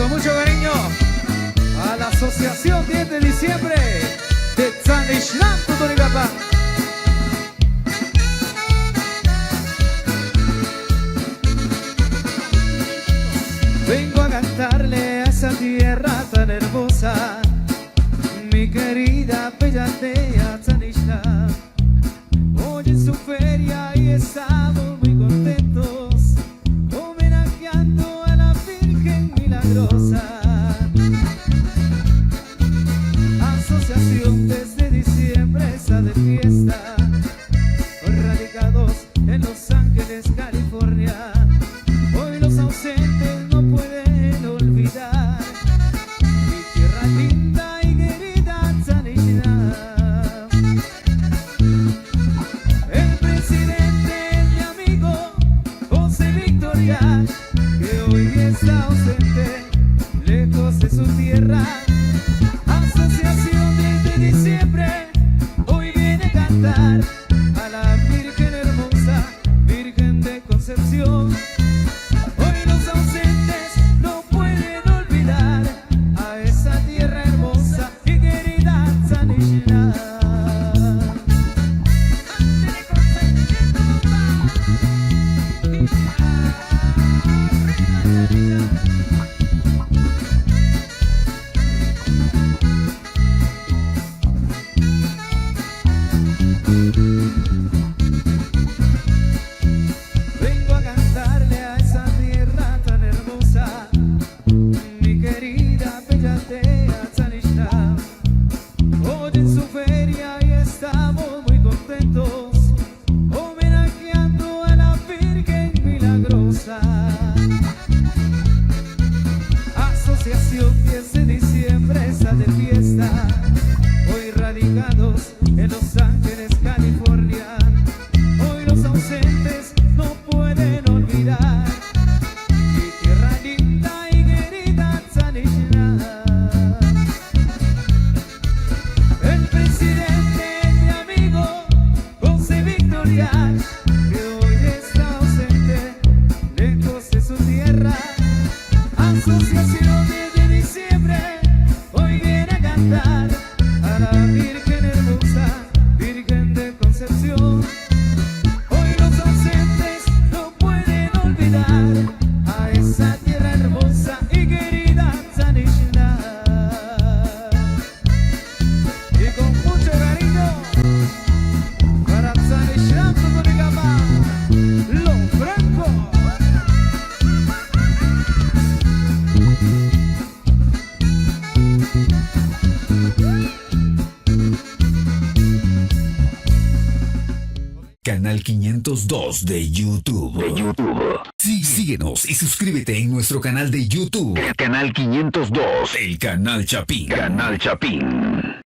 con mucho cariño a la Asociación 10 de Diciembre de Tzanishlán, Totonicapán. Vengo a cantarle a esa tierra tan hermosa, mi querida Pellatea Tzanishlán. Hoy en su feria y estamos muy contentos, homenajeando a la Virgen Milagrosa. Asociación desde diciembre está de fiesta, radicados en Los Ángeles, California. Hoy los ausentes no pueden olvidar mi tierra linda y querida Tzanishlán. El presidente es mi amigo José Victoria, que hoy está ausente, lejos de su tierra. Asociación desde diciembre hoy viene a cantar a la Virgen hermosa, Virgen de Concepción. Hoy los ausentes no pueden olvidar a esa tierra hermosa y querida Tzanishlán. Vengo a cantarle a esa tierra tan hermosa, mi querida Pellatea Tzanishlán. Hoy en su feria y estamos muy contentos, homenajeando a la Virgen Milagrosa. Asociación 10 de diciembre está de fiesta, hoy radicados en Los Ángeles, California. Hoy los ausentes no pueden olvidar mi tierra linda y querida Tzanishlán. El presidente es mi amigo José Victoria, que hoy está ausente, lejos de su tierra. Asociación de diciembre hoy viene a cantar a la Virgen hermosa, Virgen de Concepción. Hoy los ausentes no pueden olvidar a esa tierra hermosa y querida Tzanishlán. Y con mucho cariño para Tzanishlán, Totonicapán, Lo Franco. Canal 502 de YouTube. Sí, síguenos y suscríbete en nuestro canal de YouTube. Canal 502. El Canal Chapín. Canal Chapín.